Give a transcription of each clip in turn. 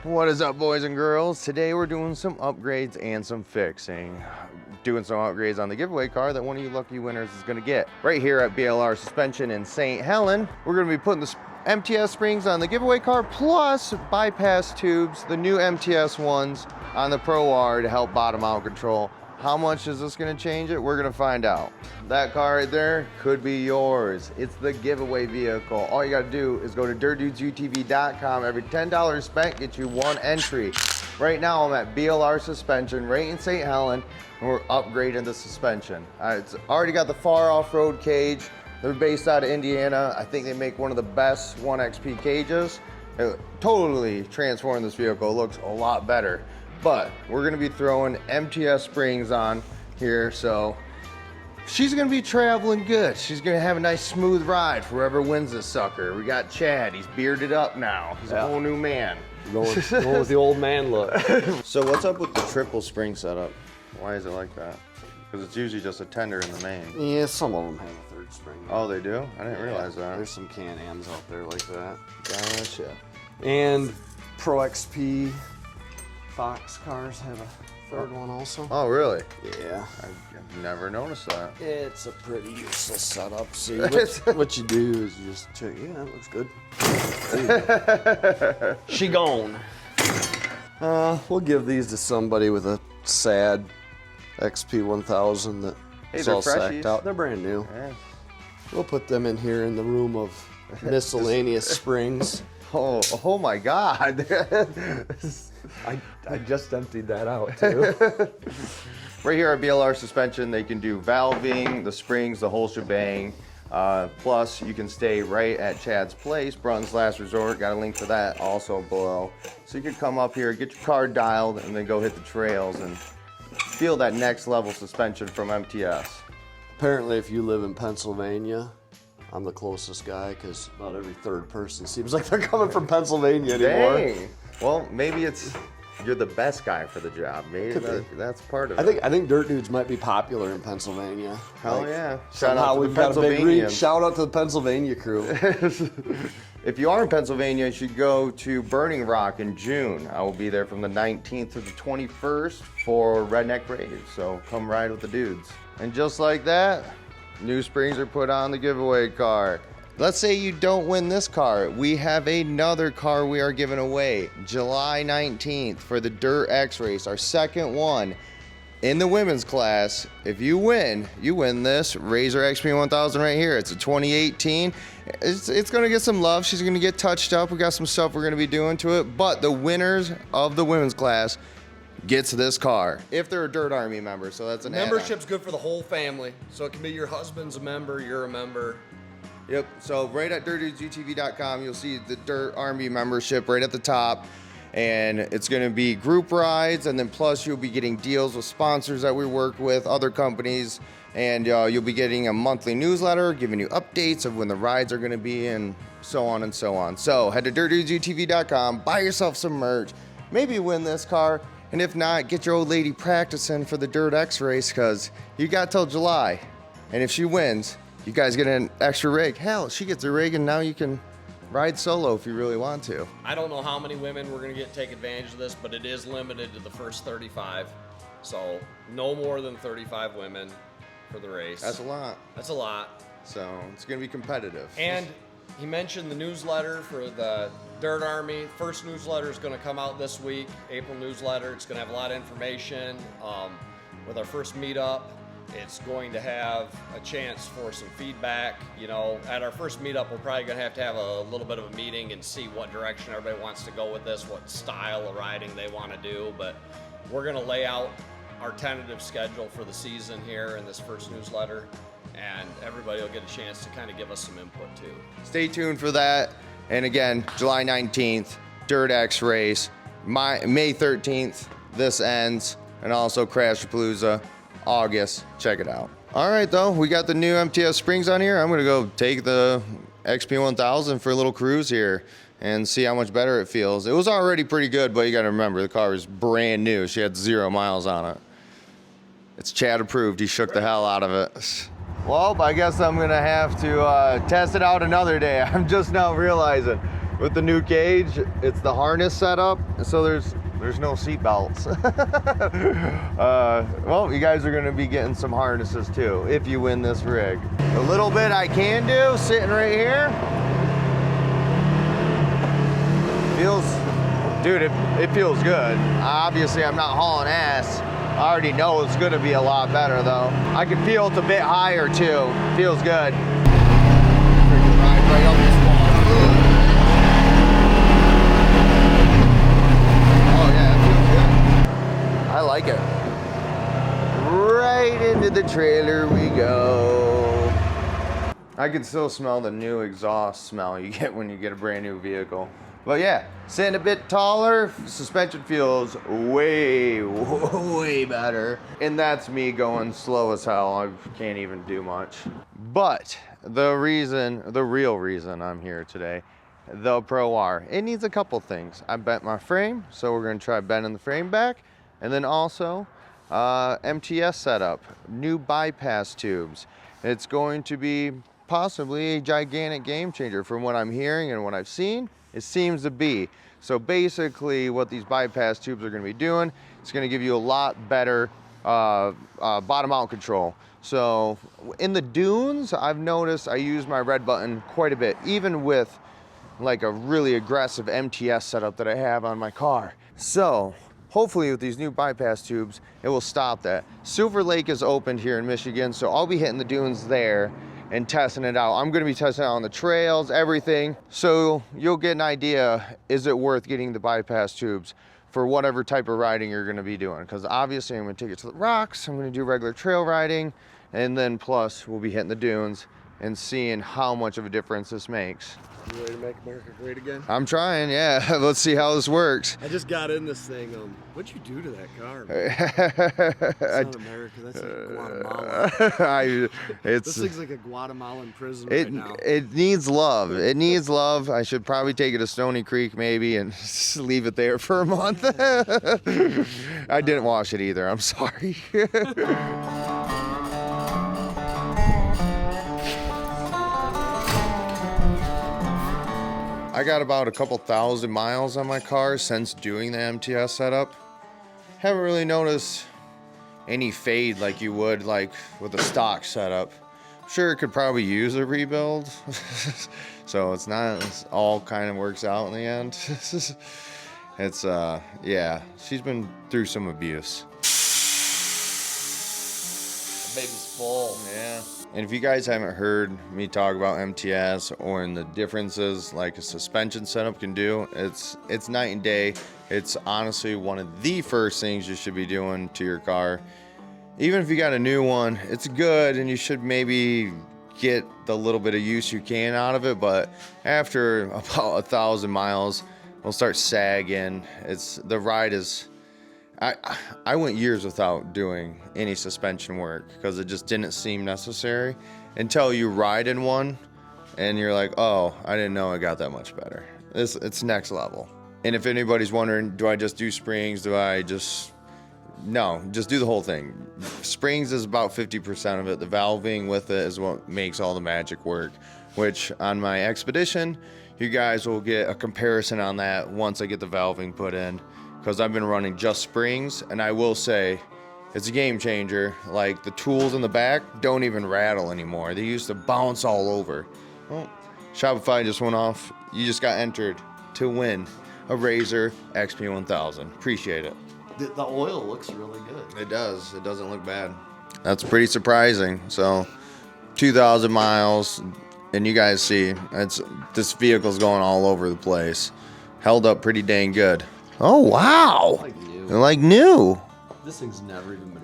What is up, boys and girls? Today we're doing some upgrades and some fixing. Doing some upgrades on the giveaway car that one of you lucky winners is gonna get. Right here at BLR Suspension in St. Helen, we're gonna be putting the MTS springs on the giveaway car, plus bypass tubes, the new MTS ones on the Pro R to help bottom out control. How much is this gonna change it? We're gonna find out. That car right there could be yours. It's the giveaway vehicle. All you gotta do is go to dirtdudesutv.com. Every $10 spent gets you one entry. Right now I'm at BLR Suspension right in St. Helen, and we're upgrading the suspension. It's already got the far off-road cage. They're based out of Indiana. I think they make one of the best 1XP cages. It totally transformed this vehicle. It looks a lot better. But we're gonna be throwing MTS springs on here, so she's gonna be traveling good. She's gonna have a nice smooth ride for whoever wins this sucker. We got Chad, he's bearded up now. He's a whole new man. Going with the old man look. So what's up with the triple spring setup? Why is it like that? Because it's usually just a tender in the main. Yeah, some of them have a third spring. Oh, they do? I didn't realize that. There's some Can-Ams out there like that. Gotcha. And Pro XP Fox cars have a third one also. Oh, really? Yeah. I've never noticed that. It's a pretty useless setup. See, what you do is you just check. Yeah, that looks good. She gone. We'll give these to somebody with a sad XP 1000 that is all sacked out. They're brand new. Yeah. We'll put them in here in the room of miscellaneous springs. Oh my God. I just emptied that out too. Right here at BLR Suspension, they can do valving, the springs, the whole shebang. Plus, you can stay right at Chad's place, Brunton's Last Resort. Got a link for that also below. So you can come up here, get your car dialed, and then go hit the trails and feel that next level suspension from MTS. Apparently, if you live in Pennsylvania, I'm the closest guy because not every third person seems like they're coming from Pennsylvania anymore. Dang. Well, maybe you're the best guy for the job. Maybe that's part of it. I think Dirt Dudes might be popular in Pennsylvania. Hell yeah. Shout out to the Pennsylvanians. Shout out to the Pennsylvania crew. If you are in Pennsylvania, you should go to Burning Rock in June. I will be there from the 19th to the 21st for Redneck Rave. So come ride with the dudes. And just like that, new springs are put on the giveaway car. Let's say you don't win this car. We have another car we are giving away July 19th for the Dirt X race, our second one in the women's class. If you win this Razor XP 1000 right here. It's a 2018. It's gonna get some love. She's gonna get touched up. We got some stuff we're gonna be doing to it, but the winners of the women's class gets this car if they're a Dirt Army member. So that's an membership's good for the whole family. So it can be your husband's a member, you're a member. Yep, so right at dirtdudesutv.com, you'll see the Dirt Army membership right at the top. And it's gonna be group rides, and then plus you'll be getting deals with sponsors that we work with, other companies, and you'll be getting a monthly newsletter giving you updates of when the rides are gonna be and so on and so on. So head to dirtdudesutv.com, buy yourself some merch, maybe win this car, and if not, get your old lady practicing for the Dirt X race, because you got till July. And if she wins, you guys get an extra rig. Hell, she gets a rig, and now you can ride solo if you really want to. I don't know how many women we're gonna get to take advantage of this, but it is limited to the first 35. So no more than 35 women for the race. That's a lot. That's a lot. So it's gonna be competitive. And he mentioned the newsletter for the Dirt Army. First newsletter is gonna come out this week, April newsletter. It's gonna have a lot of information. With our first meetup, it's going to have a chance for some feedback. You know, at our first meetup, we're probably gonna have to have a little bit of a meeting and see what direction everybody wants to go with this, what style of riding they wanna do. But we're gonna lay out our tentative schedule for the season here in this first newsletter, and everybody will get a chance to kind of give us some input too. Stay tuned for that. And again, July 19th, Dirt X race. May 13th, this ends. And also CRASHAPALOOZA, August. Check it out. All right, though, we got the new MTS springs on here. I'm gonna go take the XP 1000 for a little cruise here and see how much better it feels. It was already pretty good, but you gotta remember, the car was brand new. She had 0 miles on it. It's Chad approved. He shook the hell out of it. Well, I guess I'm gonna have to test it out another day. I'm just now realizing with the new cage, it's the harness setup, so there's no seat belts. Well, you guys are gonna be getting some harnesses too if you win this rig. A little bit I can do sitting right here. Dude, it feels good. Obviously, I'm not hauling ass. I already know it's gonna be a lot better though. I can feel it's a bit higher too. Feels good. Freaking ride right up this wall. Oh yeah, it feels good. I like it. Right into the trailer we go. I can still smell the new exhaust smell you get when you get a brand new vehicle. But yeah, sitting a bit taller, suspension feels way better. And that's me going slow as hell. I can't even do much. But the real reason I'm here today, the Pro R, it needs a couple things. I bent my frame, so we're gonna try bending the frame back. And then also, MTS setup, new bypass tubes. It's going to be possibly a gigantic game changer from what I'm hearing and what I've seen. It seems to be. So basically what these bypass tubes are gonna be doing, it's gonna give you a lot better bottom out control. So in the dunes, I've noticed I use my red button quite a bit, even with like a really aggressive MTS setup that I have on my car. So hopefully with these new bypass tubes, it will stop that. Silver Lake is opened here in Michigan, so I'll be hitting the dunes there and testing it out. I'm gonna be testing it on the trails, everything. So you'll get an idea, is it worth getting the bypass tubes for whatever type of riding you're gonna be doing? Because obviously I'm gonna take it to the rocks, I'm gonna do regular trail riding, and then plus we'll be hitting the dunes and seeing how much of a difference this makes. You ready to make America great again? I'm trying, yeah. Let's see how this works. I just got in this thing. What'd you do to that car, man? That's not America, that's like Guatemala. This thing's like a Guatemalan prison right now. It needs love. It needs love. I should probably take it to Stony Creek maybe and just leave it there for a month. I didn't wash it either, I'm sorry. I got about a couple thousand miles on my car since doing the MTS setup. Haven't really noticed any fade like you would like with a stock setup. Sure, it could probably use a rebuild. So it's all kind of works out in the end. It's, yeah, she's been through some abuse. The baby's full. Yeah. And if you guys haven't heard me talk about MTS or in the differences like a suspension setup can do, it's night and day. It's honestly one of the first things you should be doing to your car. Even if you got a new one, it's good and you should maybe get the little bit of use you can out of it, but after about 1,000 miles, it'll start sagging. The ride is... I went years without doing any suspension work because it just didn't seem necessary until you ride in one and you're like, oh, I didn't know it got that much better. It's next level. And if anybody's wondering, do I just do springs? No, just do the whole thing. Springs is about 50% of it. The valving with it is what makes all the magic work, which on my Xpedition, you guys will get a comparison on that once I get the valving put in. Because I've been running just springs, and I will say it's a game changer. Like the tools in the back don't even rattle anymore. They used to bounce all over. Well, Shopify just went off. You just got entered to win a Razor XP1000. Appreciate it. The oil looks really good. It does. It doesn't look bad. That's pretty surprising. So 2,000 miles, and you guys see this vehicle's going all over the place. Held up pretty dang good. Oh, wow. Like new. This thing's never even been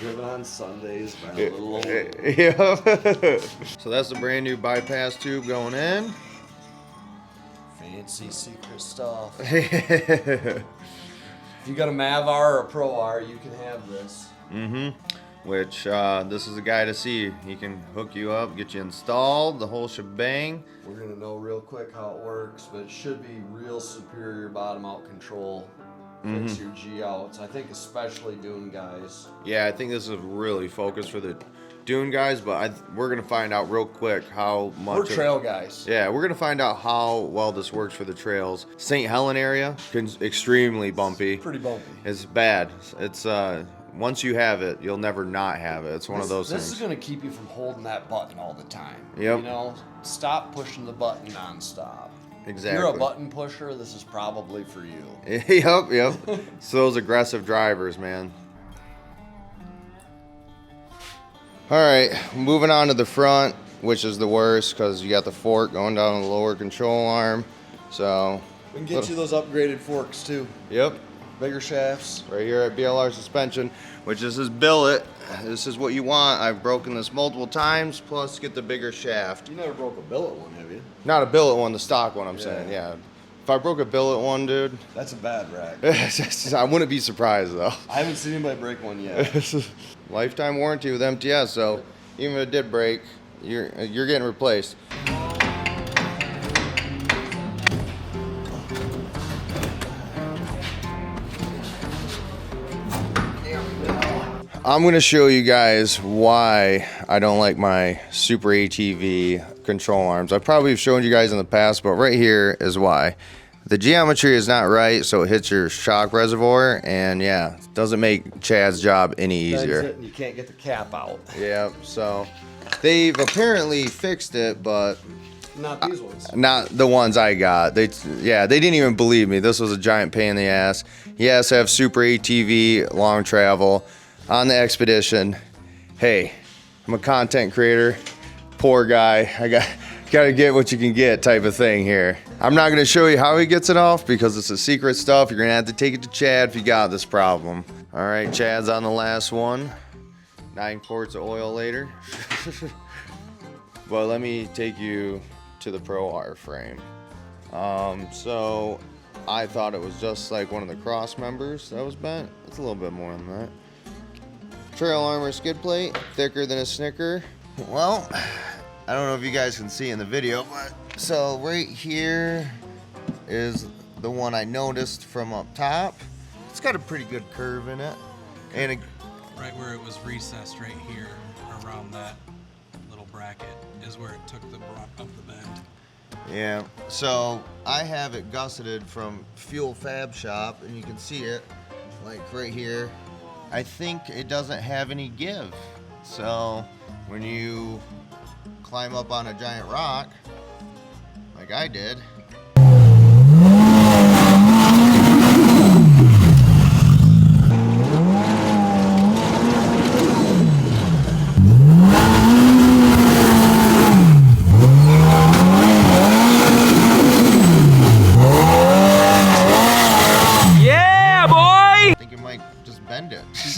driven on Sundays by a little old. Yeah. So that's the brand new bypass tube going in. Fancy secret stuff. If you got a Mavar or a Pro R, you can have this. Mm-hmm. Which this is a guy to see. He can hook you up, get you installed, the whole shebang. We're gonna know real quick how it works, but it should be real superior bottom out control. Fix your G outs. I think especially dune guys. Yeah, I think this is really focused for the dune guys, but we're gonna find out real quick how much. We're trail guys. Yeah, we're gonna find out how well this works for the trails. St. Helen area, extremely bumpy. It's pretty bumpy. It's bad. It's once you have it, you'll never not have it. It's one of those things. This is gonna keep you from holding that button all the time. Yep. You know, stop pushing the button nonstop. Exactly. If you're a button pusher, this is probably for you. Yep. So those aggressive drivers, man. All right, moving on to the front, which is the worst because you got the fork going down the lower control arm. So we can get you those upgraded forks too. Yep. Bigger shafts. Right here at BLR Suspension, which is his billet. This is what you want. I've broken this multiple times, plus get the bigger shaft. You never broke a billet one, have you? Not a billet one, the stock one, I'm saying, yeah. If I broke a billet one, dude. That's a bad rack. I wouldn't be surprised, though. I haven't seen anybody break one yet. Lifetime warranty with MTS, so even if it did break, you're getting replaced. I'm gonna show you guys why I don't like my Super ATV control arms. I probably have shown you guys in the past, but right here is why. The geometry is not right, so it hits your shock reservoir, and yeah, it doesn't make Chad's job any easier. You can't get the cap out. Yeah, so they've apparently fixed it, but not these ones. Not the ones I got. They didn't even believe me. This was a giant pain in the ass. Yes, I have Super ATV long travel on the Xpedition. Hey, I'm a content creator, poor guy. I gotta get what you can get type of thing here. I'm not gonna show you how he gets it off because it's a secret stuff. You're gonna have to take it to Chad if you got this problem. All right, Chad's on the last one. 9 quarts of oil later. But let me take you to the Pro R frame. So I thought it was just like one of the cross members that was bent. It's a little bit more than that. Trail armor skid plate, thicker than a Snicker. Well, I don't know if you guys can see in the video, but so right here is the one I noticed from up top. It's got a pretty good curve in it. And right where it was recessed right here, around that little bracket, is where it took the brunt of the bend. Yeah, so I have it gusseted from Fuel Fab Shop, and you can see it like right here. I think it doesn't have any give. So when you climb up on a giant rock, like I did,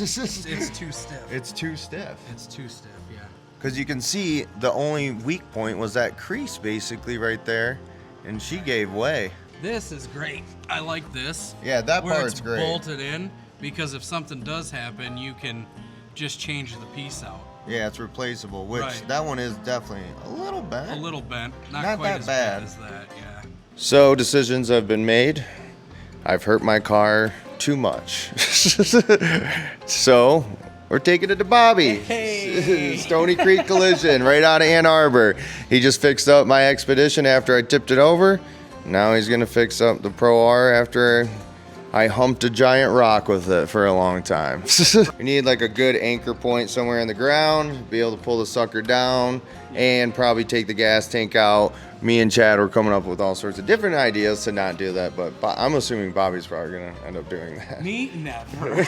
It's too stiff. It's too stiff. It's too stiff, yeah. Because you can see the only weak point was that crease basically right there, and she gave way. This is great. I like this. Yeah, that where part's it's great. Bolted in, because if something does happen, you can just change the piece out. Yeah, it's replaceable, which right. That one is definitely a little bent. A little bent. Not quite that as bad as that, yeah. So decisions have been made. I've hurt my car too much. So we're taking it to Bobby. Hey. Stony Creek Collision right out of Ann Arbor. He just fixed up my Xpedition after I tipped it over. Now he's gonna fix up the Pro R after I humped a giant rock with it for a long time. We need like a good anchor point somewhere in the ground, be able to pull the sucker down, and probably take the gas tank out. Me and Chad were coming up with all sorts of different ideas to not do that, but I'm assuming Bobby's probably gonna end up doing that. Me? Never.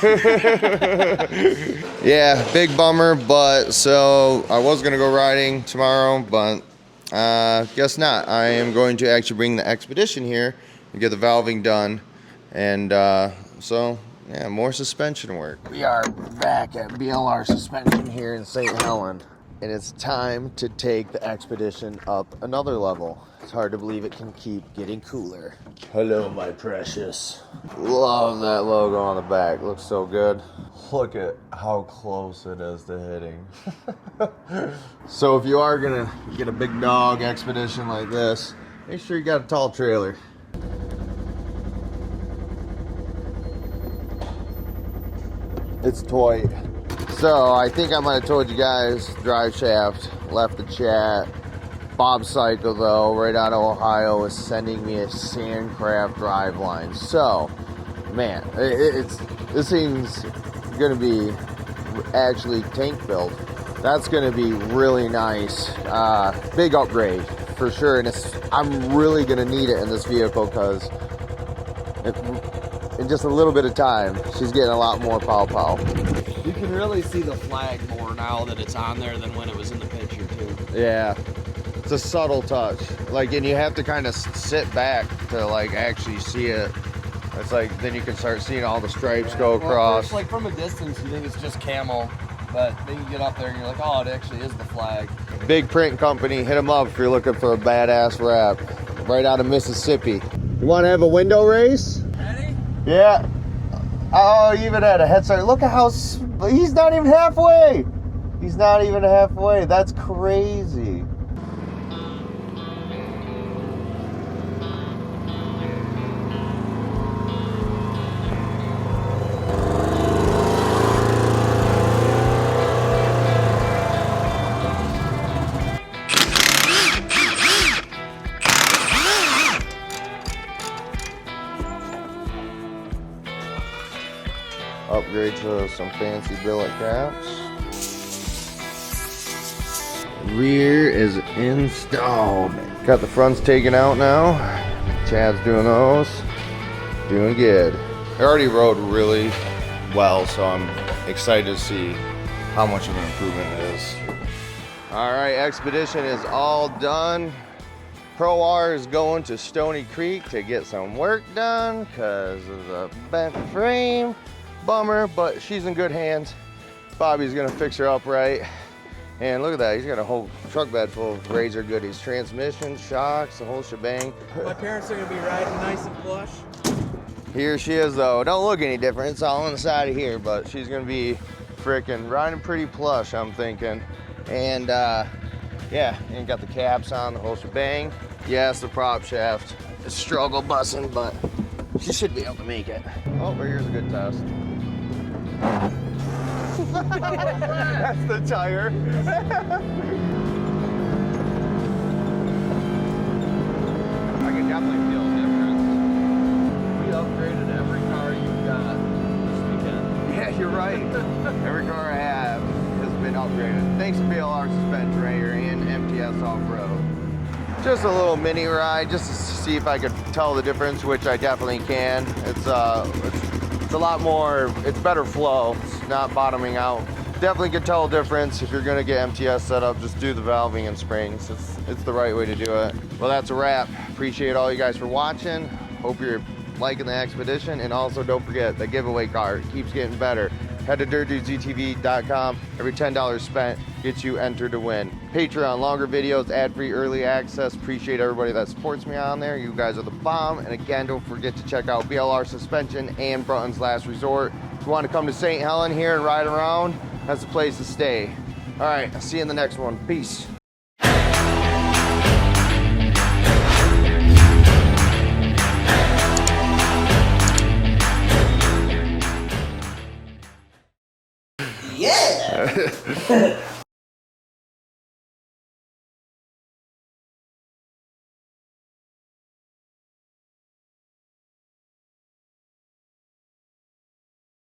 Yeah, big bummer, but so I was gonna go riding tomorrow, but guess not. I am going to actually bring the Xpedition here and get the valving done. And so, yeah, more suspension work. We are back at BLR Suspension here in St. Helen. And it's time to take the Xpedition up another level. It's hard to believe it can keep getting cooler. Hello, my precious. Love that logo on the back. Looks so good. Look at how close it is to hitting. So if you are gonna get a big dog Xpedition like this, make sure you got a tall trailer. It's toy. So I think I might have told you guys, drive shaft left the chat. Bob Cycle though, right out of Ohio, is sending me a Sandcraft drive line. So, man, this thing's gonna be actually tank built. That's gonna be really nice. Big upgrade for sure, and I'm really gonna need it in this vehicle because in just a little bit of time, she's getting a lot more pow. You can really see the flag more now that it's on there than when it was in the picture too. Yeah, it's a subtle touch. Like, and you have to kind of sit back to like actually see it. It's like, then you can start seeing all the stripes go across. First, like from a distance, you think it's just camo, but then you get up there and you're like, oh, it actually is the flag. Big print company, hit them up if you're looking for a badass wrap. Right out of Mississippi. You want to have a window race? Ready? Yeah. Oh, he even had a head start. Look at how, he's not even halfway. He's not even halfway. That's crazy. Upgrade to some fancy billet caps. Rear is installed. Got the fronts taken out now. Chad's doing those. Doing good. I already rode really well, so I'm excited to see how much of an improvement it is. All right, Xpedition is all done. Pro R is going to Stony Creek to get some work done because of the bent frame. Bummer, but she's in good hands. Bobby's gonna fix her up right. And look at that, he's got a whole truck bed full of Razor goodies. Transmission, shocks, the whole shebang. My parents are gonna be riding nice and plush. Here she is though. Don't look any different, it's all on the side of here, but she's gonna be freaking riding pretty plush, I'm thinking. And yeah, and got the caps on, the whole shebang. Yes, the prop shaft is struggle bussing, but she should be able to make it. Oh, but here's a good test. That's the tire. I can definitely feel a difference. We upgraded every car you've got this weekend. Yeah, you're right. Every car I have has been upgraded. Thanks to BLR Suspension right here and MTS Offroad. Just a little mini ride, just to see if I could tell the difference, which I definitely can. It's a lot more, it's better flow. It's not bottoming out. Definitely could tell a difference. If you're gonna get MTS set up, just do the valving and springs. It's the right way to do it. Well, that's a wrap. Appreciate all you guys for watching. Hope you're liking the Xpedition, and also don't forget the giveaway card. It keeps getting better. Head to dirtdudesutv.com. Every $10 spent gets you entered to win. Patreon, longer videos, ad-free early access. Appreciate everybody that supports me on there. You guys are the bomb. And again, don't forget to check out BLR Suspension and Brunton's Last Resort. If you want to come to St. Helen here and ride around, that's the place to stay. All right, I'll see you in the next one. Peace. Yeah!